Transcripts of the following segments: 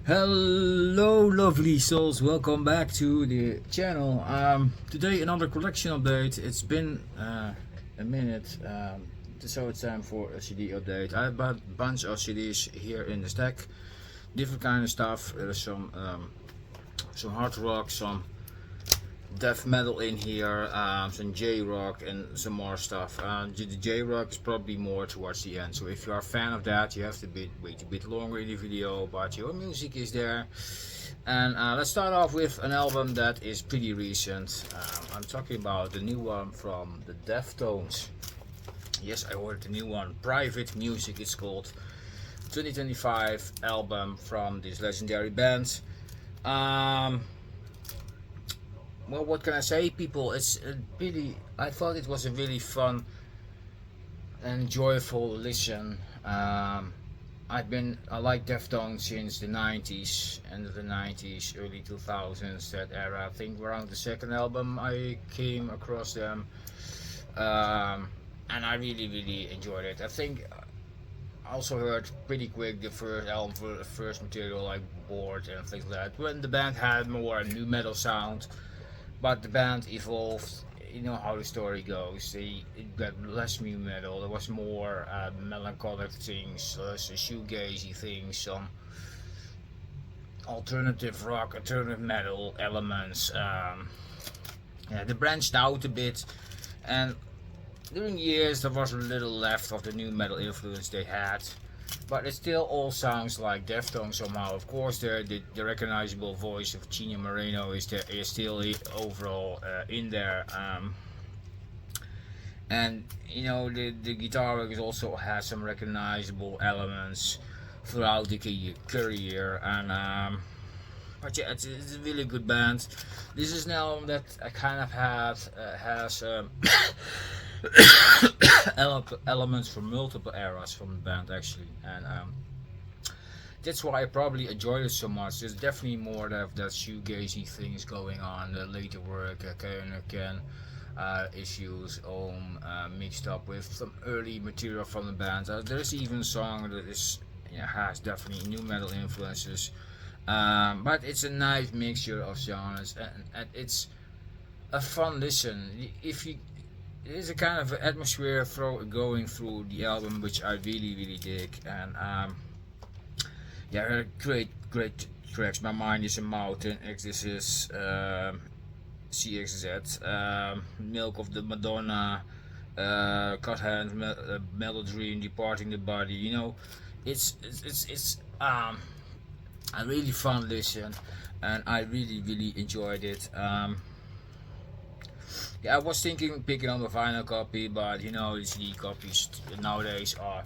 Hello lovely souls, welcome back to the channel. Today another collection update. It's been a minute, so it's time for a CD update. I bought a bunch of CDs here in the stack, different kind of stuff. There's some hard rock, some death metal in here, some J-rock and some more stuff. The J-rock is probably more towards the end, so if you are a fan of that, you have to wait a bit longer in the video, but your music is there. And let's start off with an album that is pretty recent. I'm talking about the new one from the Deftones. Yes, I ordered the new one, Private Music it's called. 2025 album from this legendary band. Well, what can I say, people? It's really, I thought it was a really fun and joyful listen. I like Deftones since the 90s, end of the 90s, early 2000s, that era. I think around the second album I came across them, and I really enjoyed it. I think I also heard pretty quick the first album, the first material like Bored and things like that, when the band had more a new metal sound. But the band evolved, you know how the story goes. It got less new metal, there was more melancholic things, less shoegazy things, some alternative rock, alternative metal elements. Yeah, they branched out a bit, and during years there was a little left of the new metal influence they had. But it still all sounds like Deftones somehow. Of course, the recognizable voice of Gina Moreno is still overall in there, and you know the guitar work also has some recognizable elements throughout the career. And but yeah, it's a really good band. This is an album that I kind of has elements from multiple eras from the band actually, and that's why I probably enjoyed it so much. There's definitely more of that shoegazy things going on. The later work, Ken issues, mixed up with some early material from the band. There's even a song that is, you know, has definitely new metal influences, but it's a nice mixture of genres, and it's a fun listen. It is a kind of atmosphere going through the album, which I really dig. And yeah, great tracks. My Mind is a Mountain, Exodus, CXZ, Milk of the Madonna, Cut Hand, Melodream, Departing the Body. You know, it's a really fun listen, and I really enjoyed it. Yeah, I was thinking picking up a vinyl copy, but you know, the CD copies nowadays are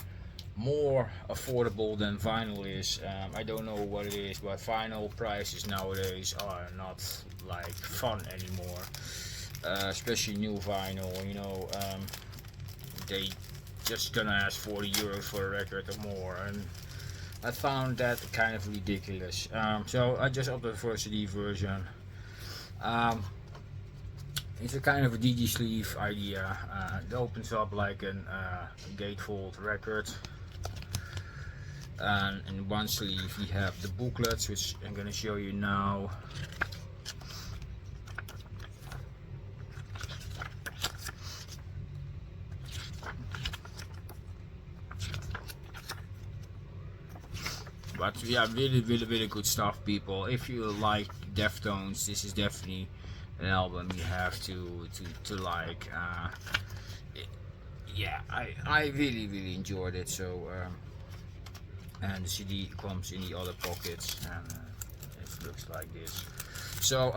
more affordable than vinyl is. I don't know what it is, but vinyl prices nowadays are not like fun anymore. Especially new vinyl, you know, they just gonna ask 40 euros for a record or more, and I found that kind of ridiculous. So I just opted for a CD version. It's a kind of a DD sleeve idea. It opens up like a gatefold record, and in one sleeve we have the booklets, which I'm gonna show you now. But yeah, really good stuff, people. If you like Deftones, this is definitely an album you have to like. Yeah, I really enjoyed it. So and the CD comes in the other pockets, and it looks like this. So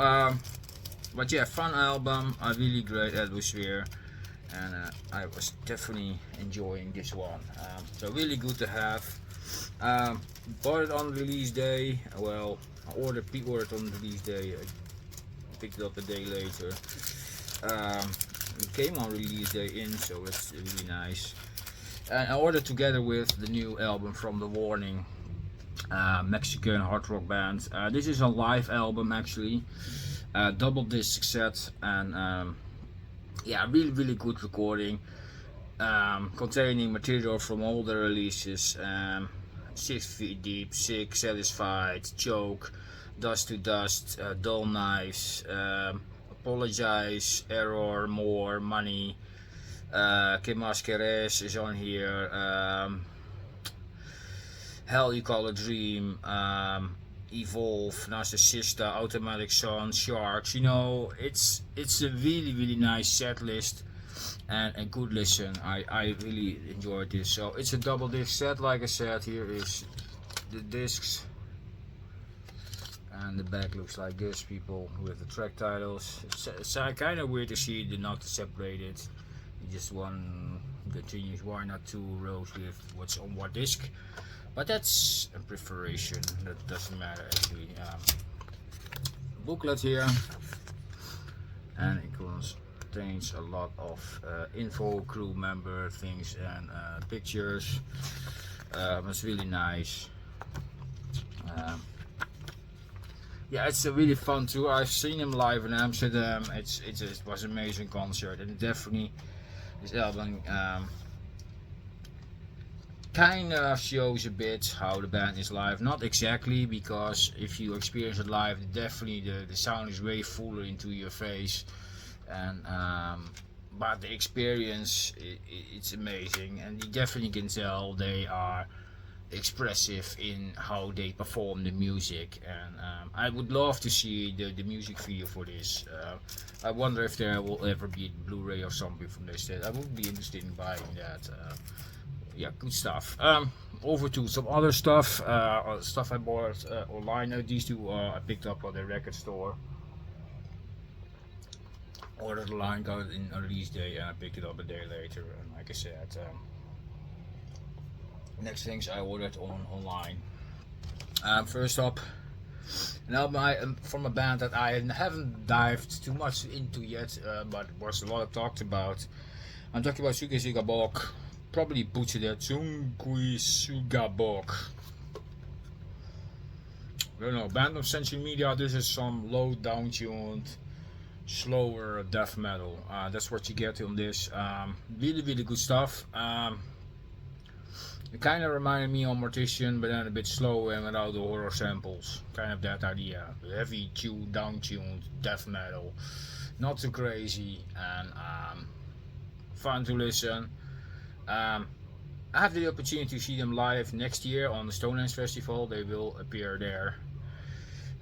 but yeah, fun album, a really great atmosphere, and I was definitely enjoying this one. So really good to have. Bought it on release day. Well, I pre-ordered on release day. Picked it up a day later. It came on release day so it's really nice. And I ordered together with the new album from The Warning, Mexican hard rock band. This is a live album actually, double disc set, and yeah, really good recording, containing material from all the releases. 6 Feet Deep, Sick, Satisfied, Choke, Dust to Dust, Dull Knives, Apologize, Error, More, Money, Que Masqueres is on here, Hell You Call a Dream, Evolve, Narcissista, Automatic Sun, Sharks. You know, it's a really nice set list and a good listen. I really enjoyed this. So it's a double disc set, like I said. Here is the discs, and the back looks like this, people, with the track titles. It's kind of weird to see the not separated. Just one continuous, why not 2 rows with what's on what disc? But that's a preparation, that doesn't matter actually. Booklet here, and it contains a lot of info, crew member things, and pictures. It's really nice. Yeah, it's a really fun tour. I've seen him live in Amsterdam. It was an amazing concert, and definitely this album kind of shows a bit how the band is live. Not exactly, because if you experience it live, definitely the sound is way fuller into your face, and but the experience, it's amazing, and you definitely can tell they are expressive in how they perform the music. And I would love to see the music video for this. I wonder if there will ever be a Blu-ray or something from this. I would be interested in buying that. Yeah, good stuff. Over to some other stuff. Stuff I bought online. These two I picked up at the record store. Ordered online, got it in a release day, and I picked it up a day later. And like I said, next things I ordered online. First up, an album from a band that I haven't dived too much into yet, but was a lot talked about. I'm talking about Sanguisugabogg. Probably butchered that. Sanguisugabogg. I don't know. Band of Century Media. This is some low down-tuned, slower death metal. That's what you get on this. Really good stuff. It kind of reminded me of Mortician, but then a bit slower and without the horror samples. Kind of that idea. Heavy down-tuned death metal. Not too crazy, and fun to listen. I have the opportunity to see them live next year on the Stonehenge Festival. They will appear there,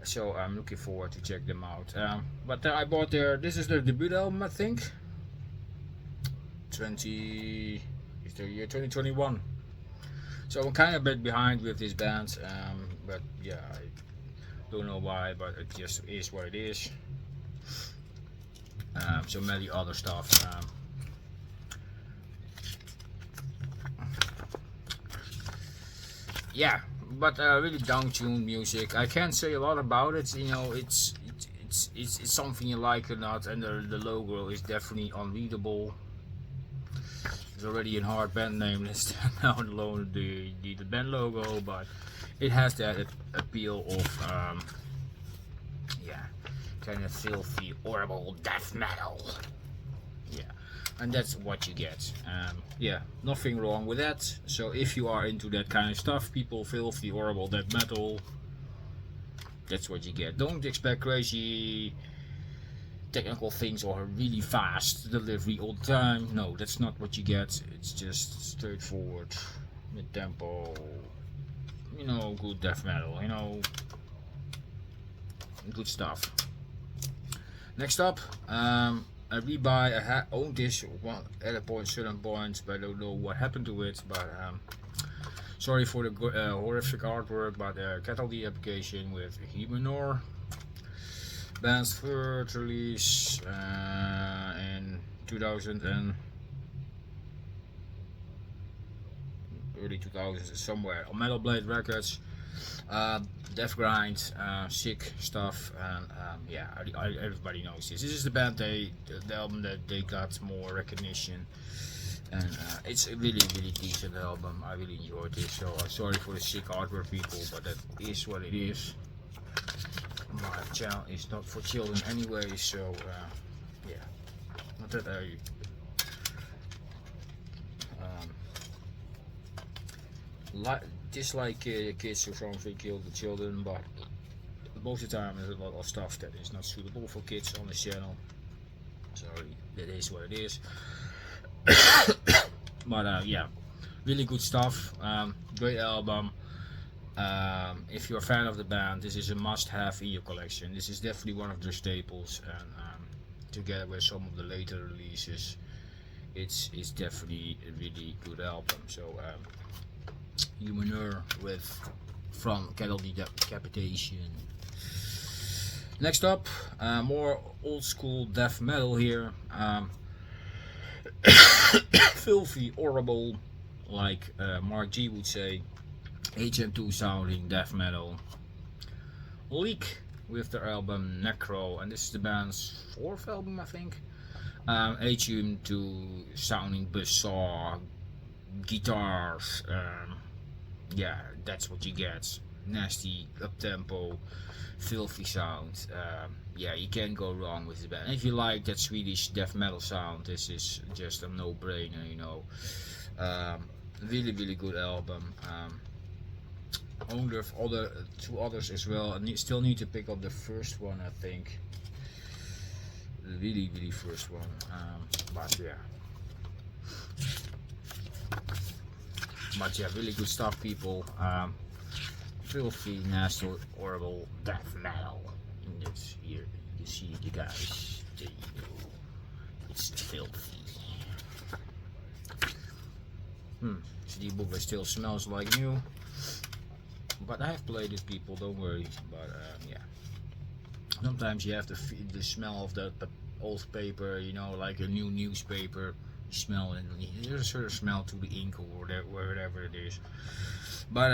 so I'm looking forward to check them out. But I bought this is their debut album, I think. It's the year 2021. So I'm kind of a bit behind with this band, but yeah, I don't know why, but it just is what it is. So many other stuff. Yeah, but really down-tuned music. I can't say a lot about it. You know, it's something you like or not, and the logo is definitely unreadable. It's already a hard band name list, now alone the band logo, but it has that appeal of yeah, kind of filthy, horrible death metal. Yeah. And that's what you get. Yeah, nothing wrong with that. So if you are into that kind of stuff, people, filthy, horrible death metal, that's what you get. Don't expect crazy technical things or really fast delivery all the time. No, that's not what you get. It's just straightforward, mid-tempo, you know, good death metal, you know, good stuff. Next up, I rebuy. I owned this at a certain point, but I don't know what happened to it. But sorry for the horrific artwork, but Cattle Decapitation with Humanure. Band's first release in 2000 and early 2000s somewhere on Metal Blade Records. Death grind, sick stuff, and yeah, everybody knows this. This is the band the album that they got more recognition, and it's a really decent album. I really enjoyed this. So sorry for the sick artwork, people, but that is what it is. My channel is not for children anyway, so yeah, not that I just like kids or something kill the children, but most of the time there's a lot of stuff that is not suitable for kids on this channel. Sorry, that is what it is. But yeah, really good stuff. Great album. If you're a fan of the band, this is a must-have in your collection. This is definitely one of their staples, and together with some of the later releases, it's definitely a really good album. So Humanure from Decapitation. Next up, more old school death metal here. Filthy, horrible, like Mark G would say, HM2 sounding death metal. Leak with their album Necro, and this is the band's 4th album, I think. HM2 sounding bizarre guitars. Yeah, that's what you get. Nasty, up tempo, filthy sound. Yeah, you can't go wrong with the band. And if you like that Swedish death metal sound, this is just a no-brainer, you know. Really, really good album. Owned of two others as well. I still need to pick up the first one, I think. The really, really first one. But yeah, really good stuff, people. Filthy, nasty, horrible death metal. And it's here. You see the guys. There you go. It's filthy. Diablevoix still smells like new. But I have played it, people, don't worry. But yeah, sometimes you have the smell of the old paper, you know, like a new newspaper. You smell it, and there's a certain smell to the ink or whatever it is. But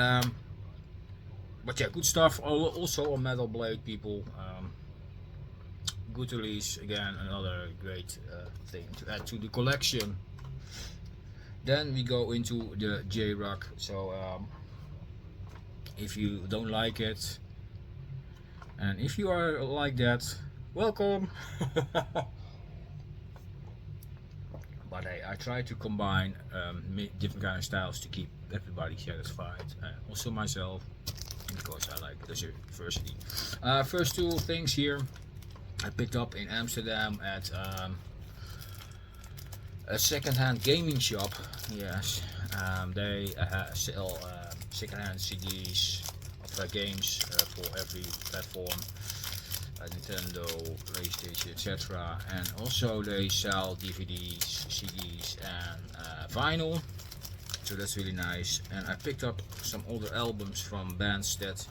yeah, good stuff. Also a Metal Blade, people. Good release again, another great thing to add to the collection. Then we go into the jrock. So if you don't like it, and if you are like that, welcome. But I try to combine different kind of styles to keep everybody satisfied, also myself, because I like the diversity. First two things here I picked up in Amsterdam at a second-hand gaming shop. Yes, they sell second-hand CDs of games for every platform, Nintendo, PlayStation, etc. And also they sell DVDs, CDs, and vinyl. So that's really nice. And I picked up some older albums from bands that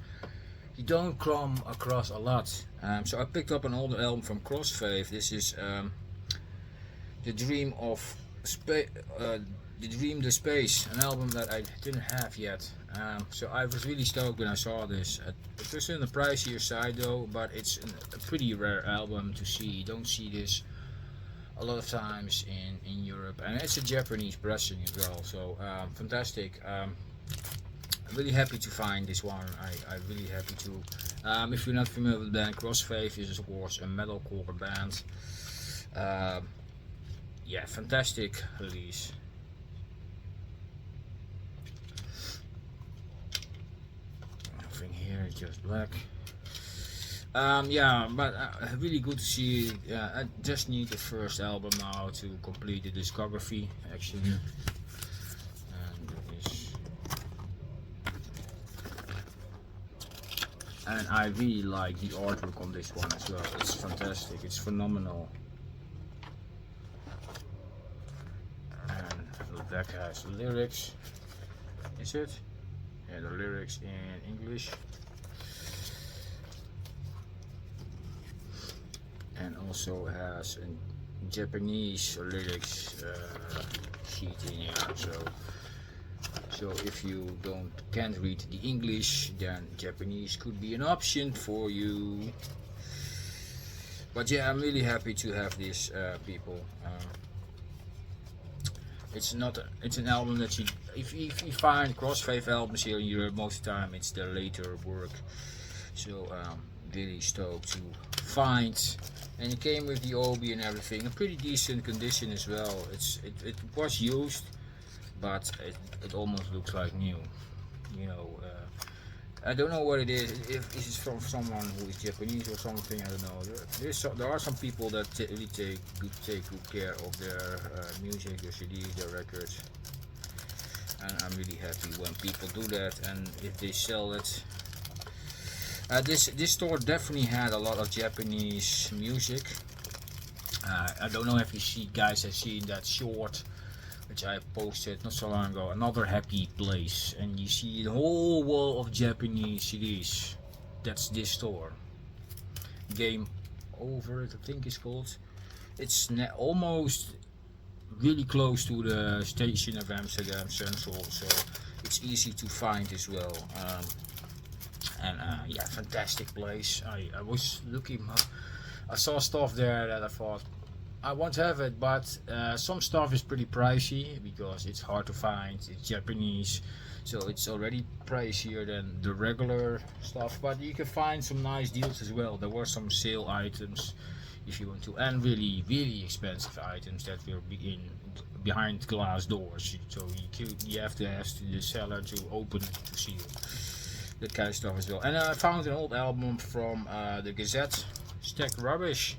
you don't come across a lot. So I picked up an older album from Crossfaith. This is The Dream the Space, an album that I didn't have yet. So I was really stoked when I saw this. It was on the pricier side though, but it's a pretty rare album to see. You don't see this a lot of times in Europe, and it's a Japanese pressing as well. So fantastic. I'm really happy to find this one. I'm really happy to. If you're not familiar with the band, Crossfaith is of course a metalcore band. Yeah, fantastic release. Nothing here, it's just black. Yeah, but really good to see. I just need the first album now to complete the discography, actually. And I really like the artwork on this one as well. It's fantastic. It's phenomenal. And the back has lyrics. Is it? Yeah, the lyrics in English. And also has a Japanese lyrics sheet in here. So if you can't read the English, then Japanese could be an option for you. But yeah, I'm really happy to have this, people. It's an album that if you find Crossfaith albums here in Europe, most of the time it's their later work. So really stoked to find, and it came with the Obi and everything, a pretty decent condition as well. It was used, but it almost looks like new. you know. I don't know what it is. If this is from someone who is Japanese or something, I don't know. There are some people that really take good care of their music, their CDs, their records, and I'm really happy when people do that. And if they sell it, this store definitely had a lot of Japanese music. I don't know if you guys have seen that short which I posted not so long ago, another happy place, and you see the whole wall of Japanese CDs. That's this store. Game Over, I think it's called. It's almost really close to the station of Amsterdam Central, so it's easy to find as well. Yeah, fantastic place. I was looking, I saw stuff there that I thought I want to have it, but some stuff is pretty pricey because it's hard to find. It's Japanese, so it's already pricier than the regular stuff, but you can find some nice deals as well. There were some sale items if you want to, and really expensive items that were behind glass doors, so you have to ask the seller to open it to see it. That kind of stuff as well. And I found an old album from the Gazette, Stack Rubbish.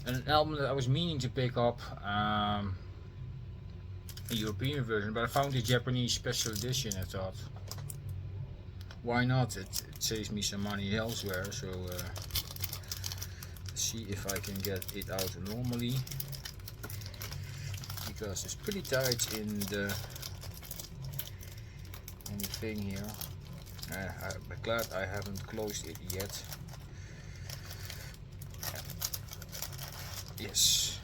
An album that I was meaning to pick up, a European version, but I found the Japanese special edition. I thought, why not? It saves me some money elsewhere. So let's see if I can get it out normally, because it's pretty tight in the thing here. I'm glad I haven't closed it yet. Yes,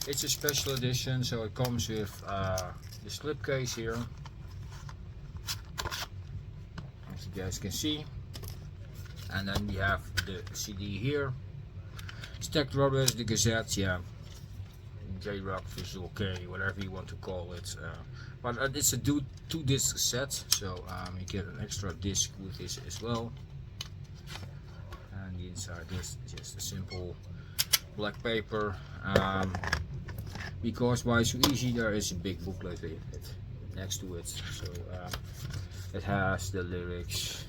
it's a special edition, so it comes with the slipcase here, as you guys can see, and then we have the CD here, Stacked Rubbish, the Gazette, yeah, jrock, Visual K, whatever you want to call it, but it's a two-disc set, so you get an extra disc with this as well, and the inside is just a simple black paper, because why so easy, there is a big booklet next to it, so it has the lyrics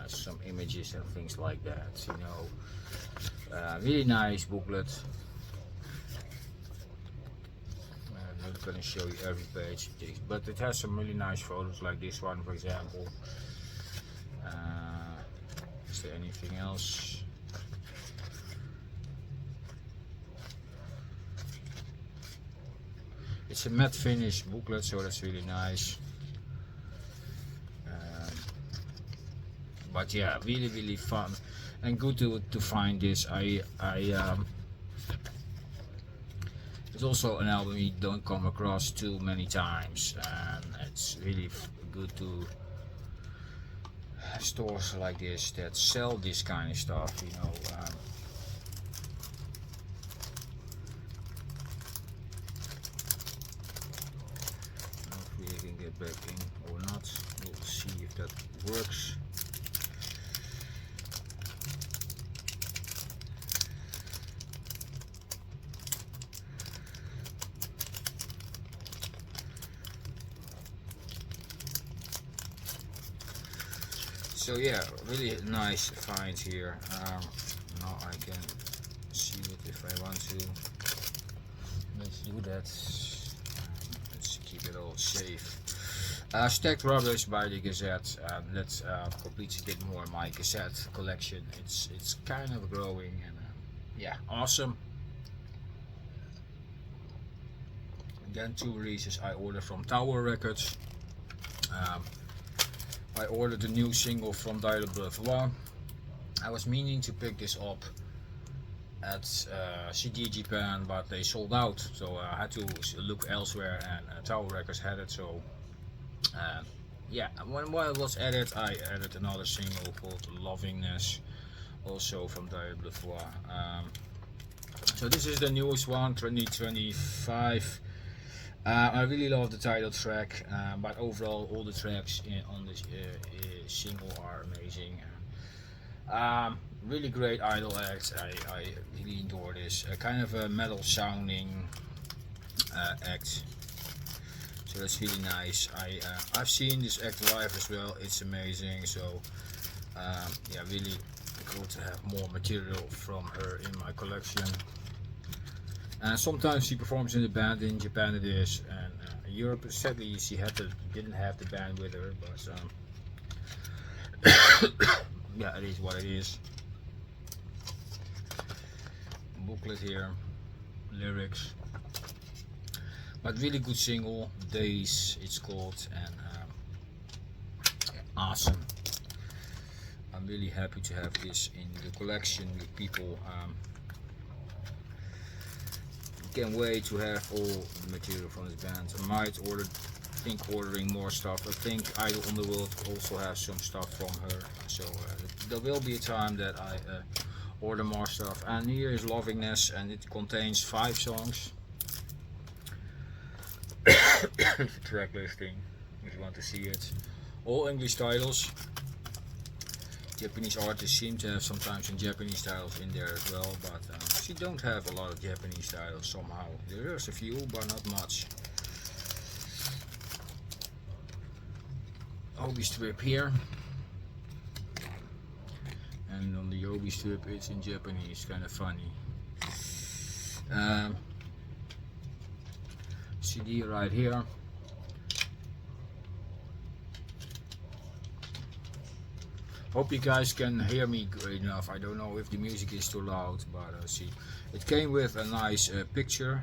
and some images and things like that, you know. Really nice booklet. I'm not going to show you every page, but it has some really nice photos like this one, for example. Is there anything else? It's a matte finish booklet, so that's really nice. But yeah, really fun and good to find this. It's also an album you don't come across too many times, and it's really good to stores like this that sell this kind of stuff, you know. Hopefully I can get back in or not. We'll see if that works. So yeah, really nice finds here. Now I can see it if I want to. Let's do that. Let's keep it all safe. Stacked Rubbish by the Gazette, and that completes a bit more my Gazette collection. It's kind of growing, and yeah, awesome. Again, 2 releases I ordered from Tower Records. I ordered a new single from Diablevoix. I was meaning to pick this up at CD Japan, but they sold out, so I had to look elsewhere, and Tower Records had it. So yeah, while it was added, I added another single called Lovingness, also from Diablevoix. So this is the newest one, 2025. I really love the title track, but overall all the tracks on this single are amazing. Really great idol act. I really adore this. Kind of a metal sounding act. So that's really nice. I've seen this act live as well. It's amazing. So yeah, really good to have more material from her in my collection. And sometimes she performs in the band. In Japan it is, and in Europe sadly she didn't have the band with her. But yeah, it is what it is. Booklet here, lyrics. But really good single, Daze it's called, and yeah, awesome. I'm really happy to have this in the collection with people. Can't wait to have all the material from this band. I might ordering more stuff. I think Idol Underworld also has some stuff from her, so there will be a time that I order more stuff. And here is Lovingness, and it contains 5 songs. It's a track listing if you want to see it. All English titles. Japanese artists seem to have sometimes some Japanese titles in there as well, but she don't have a lot of Japanese titles somehow. There's a few, but not much. Obi strip here, and on the Obi strip it's in Japanese, kind of funny. CD right here. Hope you guys can hear me great enough. I don't know if the music is too loud, but see, it came with a nice picture.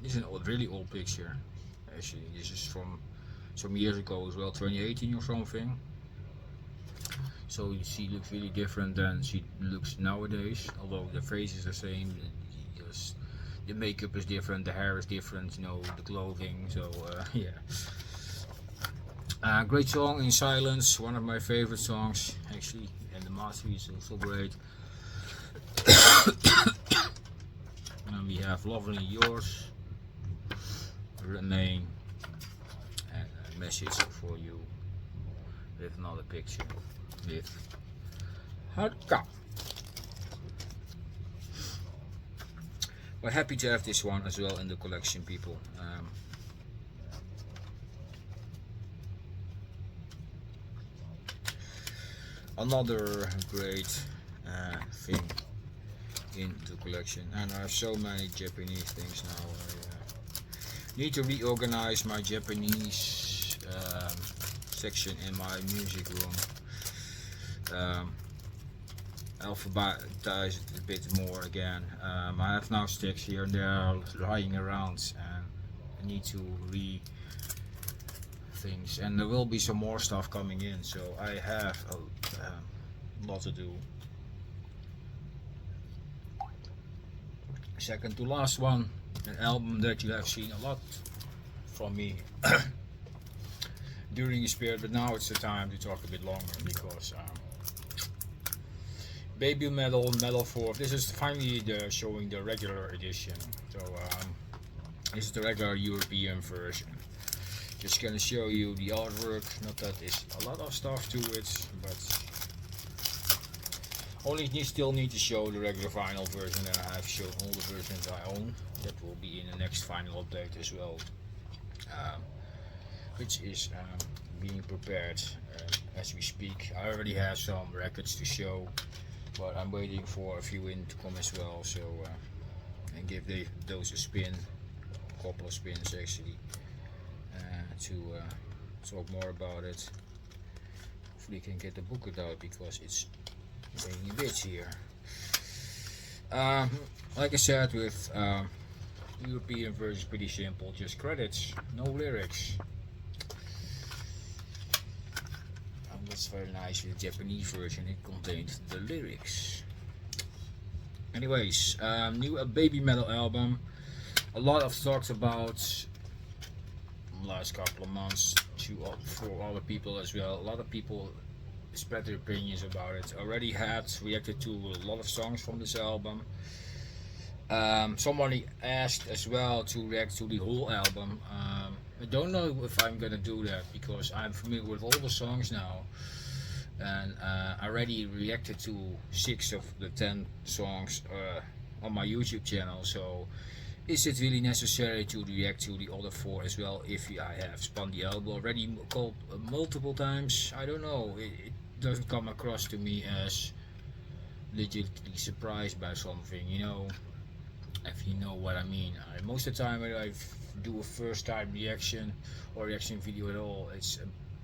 This is a really old picture. Actually, this is from some years ago as well, 2018 or something. So she looks really different than she looks nowadays. Although the face is the same, just the makeup is different, the hair is different, you know, the clothing. So yeah. Great song, In Silence, one of my favorite songs actually, and the master is also great. And we have Lovely Yours, Remain, and a message for you with another picture with Harka. We're happy to have this one as well in the collection, people. Another great thing in the collection, and I have so many Japanese things now. I need to reorganize my Japanese section in my music room. Alphabetize it a bit more again. I have now sticks here and there lying around, and I need to things, and there will be some more stuff coming in, so I have a lot to do. Second to last one, an album that you have seen a lot from me during the spirit, but now it's the time to talk a bit longer because Babymetal Metal 4. This is finally showing the regular edition. So this is the regular European version. Just gonna show you the artwork. Not that there's a lot of stuff to it, but still need to show the regular vinyl version, and I have shown all the versions I own. That will be in the next final update as well, which is being prepared as we speak. I already have some records to show, but I'm waiting for a few in to come as well. So and give those a spin, a couple of spins actually. To talk more about it. Hopefully can get the booklet out because it's making a bitch here. Like I said, with European version pretty simple, just credits, no lyrics. And that's very nice. With the Japanese version it contains the lyrics. Anyways, new Babymetal album. A lot of talks about last couple of months for other people as well. A lot of people spread their opinions about it. Already had reacted to a lot of songs from this album. Somebody asked as well to react to the whole album. I don't know if I'm gonna do that because I'm familiar with all the songs now, and I already reacted to 6 of the 10 songs on my YouTube channel. So Is it really necessary to react to the other four as well if I have spun the album already called multiple times? I don't know. It doesn't come across to me as legitimately surprised by something, you know, if you know what I mean. Most of the time when I do a first time reaction or reaction video at all, it's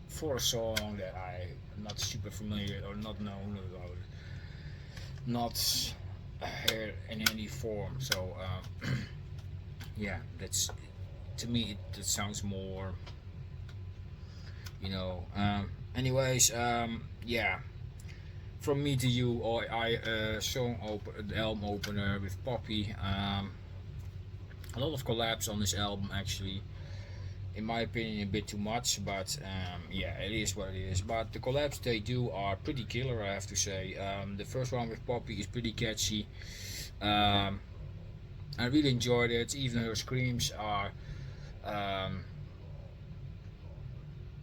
for a song that I'm not super familiar or not known about, not heard in any form. So yeah, that's, to me that sounds more, you know. Anyways, yeah, from me to you, or the album opener with Poppy. A lot of collabs on this album actually. In my opinion, a bit too much, but yeah, it is what it is. But the collabs they do are pretty killer, I have to say. The first one with Poppy is pretty catchy. I really enjoyed it. Even her screams are, um,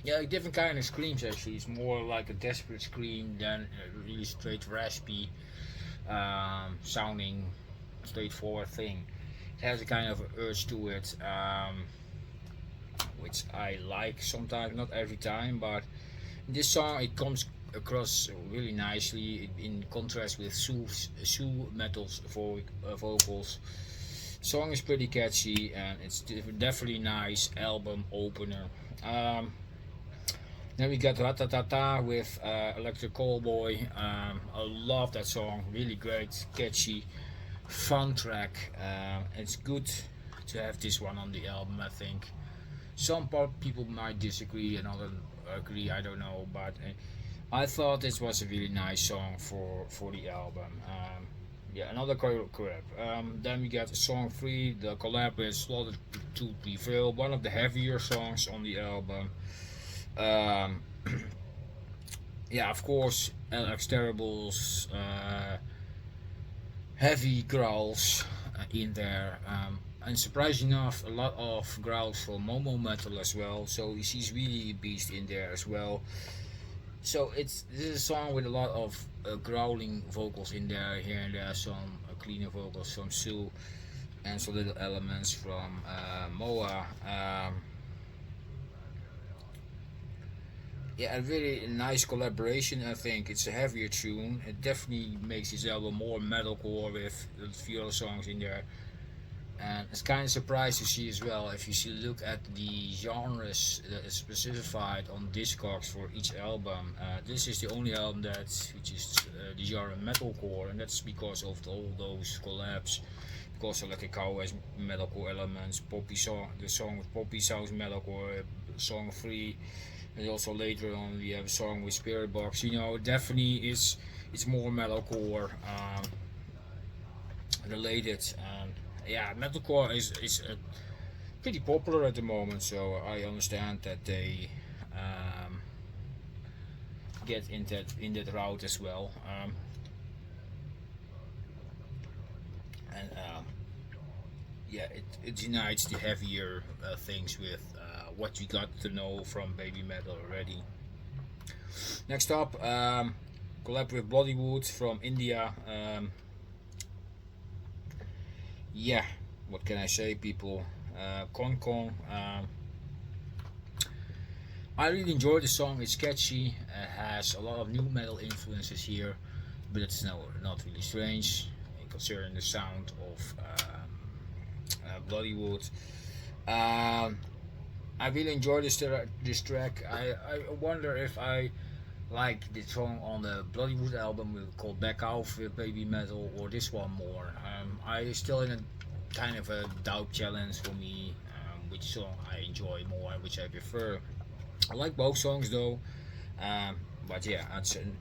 yeah, like different kind of screams actually. It's more like a desperate scream than a really straight raspy sounding straightforward thing. It has a kind of urge to it, which I like sometimes, not every time, but in this song it comes across really nicely in contrast with Sue Metal's vocals. Song is pretty catchy and it's definitely nice album opener. Then we got Ratatata with Electric Callboy. I love that song, really great, catchy, fun track. It's good to have this one on the album, I think. Some people might disagree and others agree, I don't know, but I thought this was a really nice song for the album. Yeah, another collab. Then we got song 3, the collab with Slaughter to Prevail, one of the heavier songs on the album. Um, yeah, of course, Alex Terrible's heavy growls in there. And surprisingly enough, a lot of growls from Momo Metal as well. So she's really a beast in there as well. So this is a song with a lot of growling vocals in there. Here and there, some cleaner vocals from Sue, and some little elements from Moa. Yeah, a really nice collaboration. I think it's a heavier tune. It definitely makes this album more metalcore with a few other songs in there. And it's kind of surprised to see as well if you look at the genres that is specified on Discogs for each album. This is the only album which is the genre metalcore, and that's because of all those collabs. Because Like a Cow has metalcore elements, the song with Poppy sounds metalcore, song 3, and also later on we have a song with Spirit Box. You know, definitely it's more metalcore related. Yeah, metalcore is pretty popular at the moment, so I understand that they get in that route as well. And yeah, it unites the heavier things with what we got to know from Babymetal already. Next up, collab with Bloodywood from India. Yeah, what can I say, people? Kong Kong. I really enjoy the song. It's catchy. It has a lot of new metal influences here, but it's not really strange considering the sound of Bloodywood. I really enjoy this track. I wonder if I like the song on the Bloodywood album called Back Off with Babymetal or this one more. I still in a kind of a doubt challenge for me, which song I enjoy more and which I prefer. I like both songs though, but yeah, it's an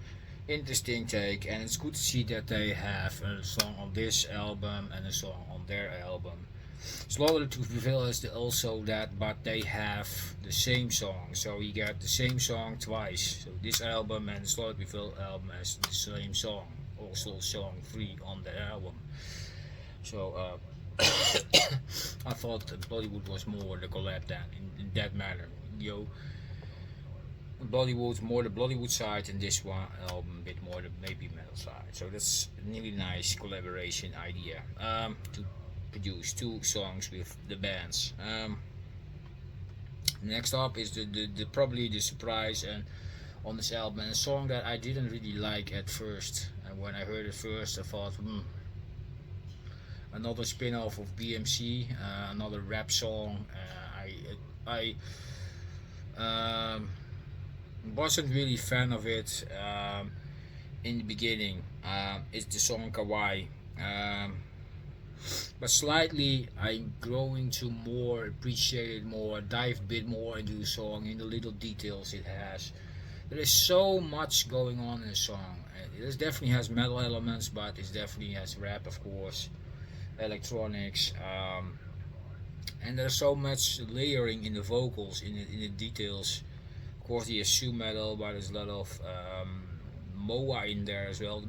interesting take, and it's good to see that they have a song on this album and a song on their album. Slaughter to Prevail is also that, but they have the same song, so you get the same song twice. So this album and the Slaughter to Prevail album has the same song, also song 3 on the album. So I thought Bollywood was more the collab than in that manner. Bollywood's more the Bollywood side, and this one album a bit more the Babymetal side. So that's a really nice collaboration idea. To produced 2 songs with the bands. Next up is the probably the surprise and on this album, and a song that I didn't really like at first. And when I heard it first, I thought, another spin-off of BMC, another rap song. I wasn't really a fan of it in the beginning. It's the song Kawaii. But slightly I'm growing to more appreciate it more, dive a bit more into the song, in the little details it has. There is so much going on in the song. It definitely has metal elements, but it definitely has rap, of course, electronics, and there's so much layering in the vocals, in the details. Of course, he has metal, but there's a lot of Moa in there as well.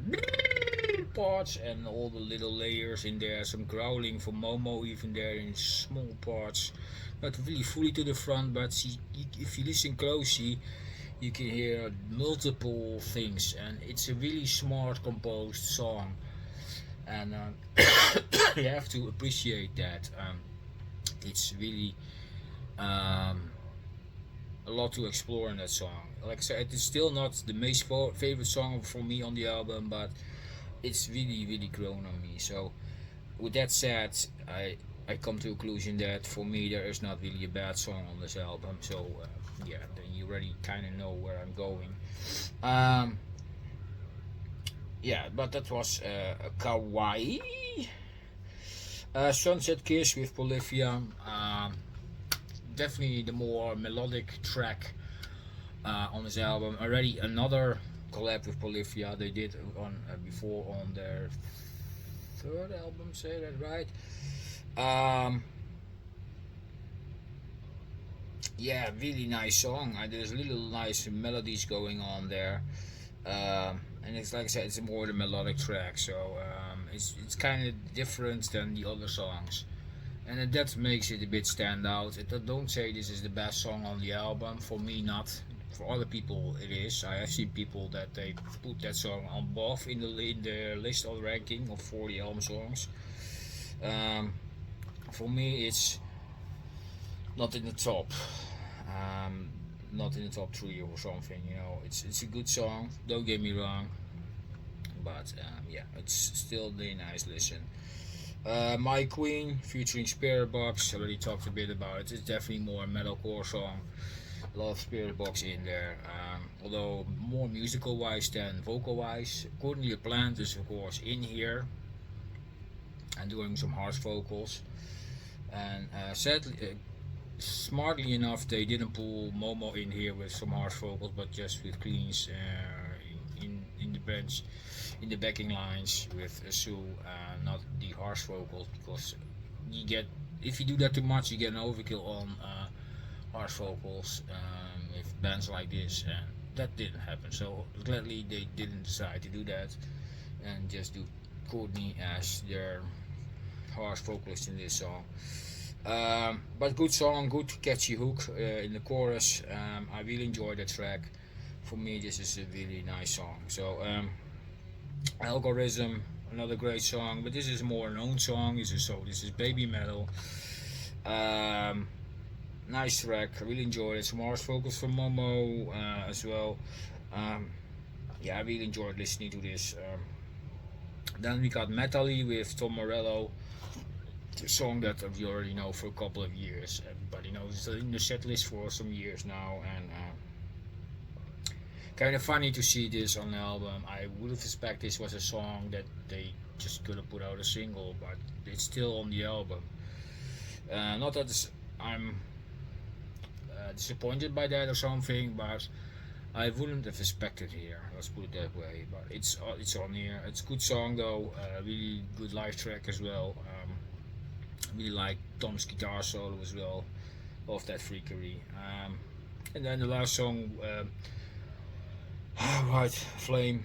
Parts and all the little layers in there, some growling from Momo even there in small parts, not really fully to the front, but if you listen closely you can hear multiple things, and it's a really smart composed song, and you have to appreciate that. It's really a lot to explore in that song. Like I said, it's still not the most favorite song for me on the album, but it's really grown on me. So with that said, I come to a conclusion that for me there is not really a bad song on this album. So yeah, then you already kind of know where I'm going. Yeah, but that was Kawaii. Sunset Kiss with Polyphia. Definitely the more melodic track on this album. Already another collab with Polyphia they did on before on their 3rd album, say that right? Yeah, really nice song. There's little nice melodies going on there, and it's like I said, it's more the melodic track, so it's kind of different than the other songs, and that makes it a bit stand out. Don't say this is the best song on the album. For me, not. For other people, it is. I have seen people that they put that song above in the list of ranking of 40 album songs. For me, it's not in the top. Not in the top 3 or something. You know, it's a good song. Don't get me wrong, but yeah, it's still a nice listen. My Queen featuring Spiritbox. Already talked a bit about it. It's definitely more a metalcore song. A lot of Spiritbox in there, although more musical wise than vocal wise. Courtney Plant is of course in here and doing some harsh vocals, and sadly, smartly enough, they didn't pull Momo in here with some harsh vocals, but just with cleans in the bench, in the backing lines with Sue, not the harsh vocals, because you get, if you do that too much, you get an overkill on harsh vocals with bands like this, and that didn't happen. So gladly they didn't decide to do that and just do Courtney as their harsh vocalist in this song. But good song, good catchy hook in the chorus. I really enjoyed that track. For me, this is a really nice song. So Algorithm, another great song, but this is a more known song. This is Babymetal. Nice track, I really enjoyed it. Some harsh vocals from Momo as well. Yeah, I really enjoyed listening to this. Then we got Metally with Tom Morello, a song that we already know for a couple of years. Everybody knows it's in the set list for some years now, and kind of funny to see this on the album. I would have expected this was a song that they just could have put out a single, but it's still on the album. Not that I'm disappointed by that or something, but I wouldn't have expected here. Let's put it that way. But it's on here. It's a good song though. Really good live track as well. Really like Tom's guitar solo as well. Love that freakery. And then the last song, right, Flame.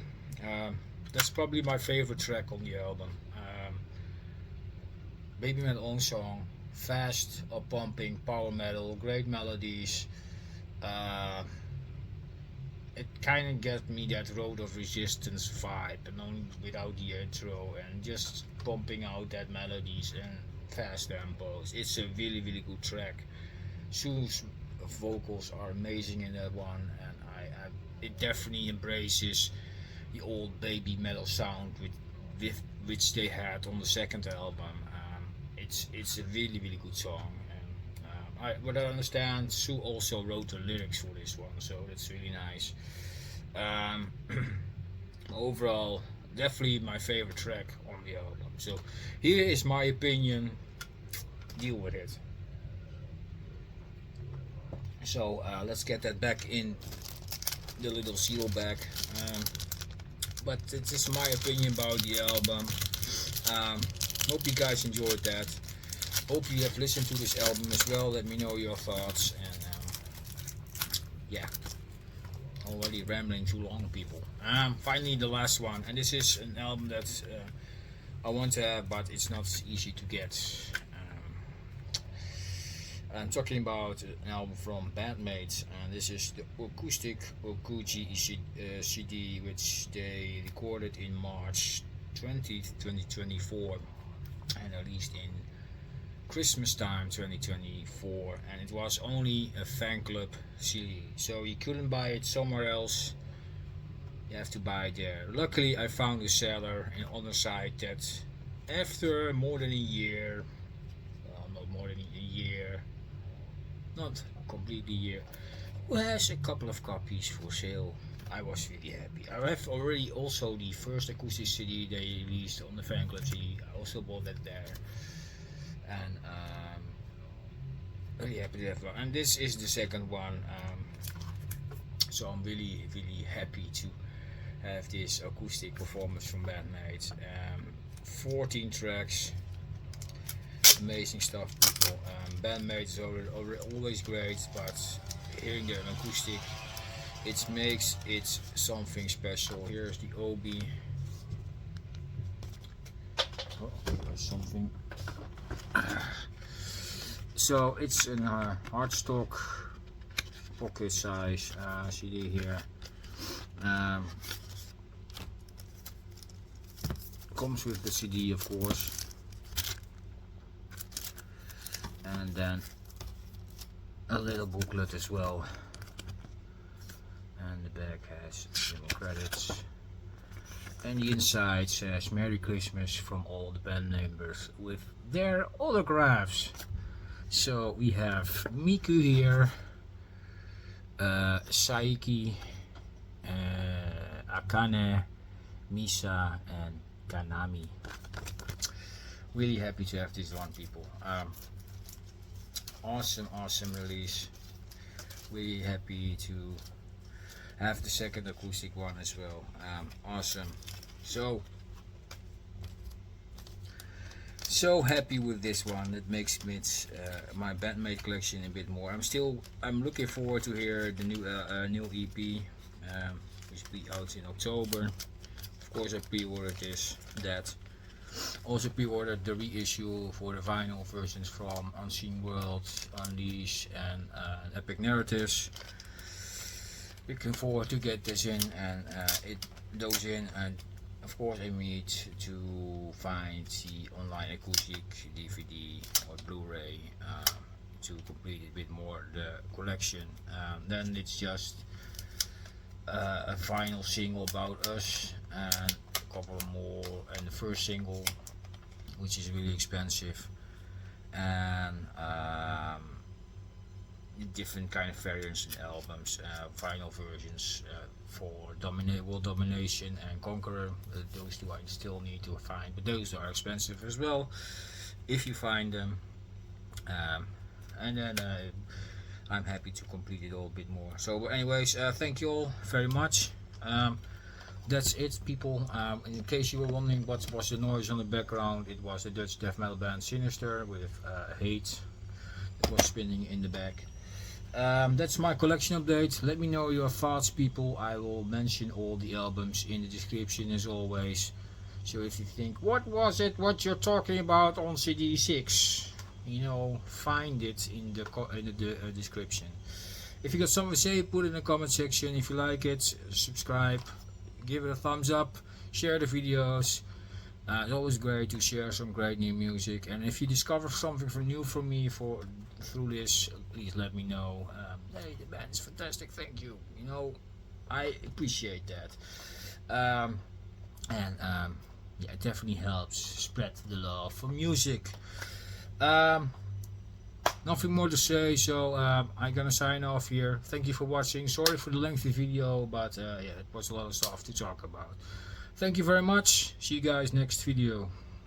That's probably my favorite track on the album. Babymetal own song. Fast, up pumping, power metal, great melodies. It kind of gets me that Road of Resistance vibe, and only without the intro, and just pumping out that melodies, and fast tempos. It's a really good track. Sue's vocals are amazing in that one, and it definitely embraces the old Babymetal sound with which they had on the second album. It's a really good song, and what I understand, Sue also wrote the lyrics for this one, so that's really nice. Overall, definitely my favorite track on the album. So here is my opinion. Deal with it. So let's get that back in the little seal bag. But it's just my opinion about the album. Hope you guys enjoyed that. Hope you have listened to this album as well. Let me know your thoughts. And yeah, already rambling too long, people. Finally, the last one, and this is an album that I want to have, but it's not easy to get. I'm talking about an album from Band-Maid, and this is the Acoustic Okyuji CD, which they recorded in March 20th, 2024, and released in Christmas time 2024, and it was only a fan club CD, so you couldn't buy it somewhere else. You have to buy it there. Luckily, I found a seller on the site that after more than a year, well, not more than a year, not completely a year, who has a couple of copies for sale. I was really happy. I have already also the first acoustic CD they released on the fan club CD. I also bought that there, and really happy to have one. And this is the second one, so I'm really happy to have this acoustic performance from Band-Maid. 14 tracks, amazing stuff, people. Band-Maid is always great, but hearing the acoustic, it makes it something special. Here's the Obi. Oh, there's something. So it's an hardstock pocket size CD here. Comes with the CD, of course, and then a little booklet as well, and the back has some credits, and the inside says Merry Christmas from all the band members with their autographs. So we have Miku here, Saiki, Akane, Misa, and Kanami. Really happy to have this one, people. Awesome release. Really happy to have the second acoustic one as well. Awesome. So happy with this one. It makes my Band-Maid collection a bit more. I'm looking forward to hear the new EP, which will be out in October. Of course, I pre-ordered that. Also pre-ordered the reissue for the vinyl versions from Unseen World, Unleash, and Epic Narratives. Looking forward to get this in and those in, and of course I need to find the online acoustic DVD or Blu-ray to complete a bit more the collection. Then it's just a vinyl single about us and a couple more, and the first single, which is really expensive, and different kind of variants and albums, vinyl versions for World Domination and Conqueror. Those two I still need to find, but those are expensive as well if you find them. And then I'm happy to complete it all a bit more. So anyways, thank you all very much. That's it, people. In case you were wondering what was the noise on the background, it was the Dutch death metal band Sinister with Hate that was spinning in the back. That's my collection update. Let me know your thoughts, people. I will mention all the albums in the description as always. So if you think, what was it what you're talking about on CD 6, find it in the description. If you got something to say, put it in the comment section. If you like it, subscribe, give it a thumbs up, share the videos, It's always great to share some great new music, and if you discover something new from me through this, please let me know. Hey, the band is fantastic, thank you. You know, I appreciate that. Yeah, it definitely helps spread the love for music. Nothing more to say, so I'm gonna sign off here. Thank you for watching. Sorry for the lengthy video, but yeah, it was a lot of stuff to talk about. Thank you very much. See you guys next video.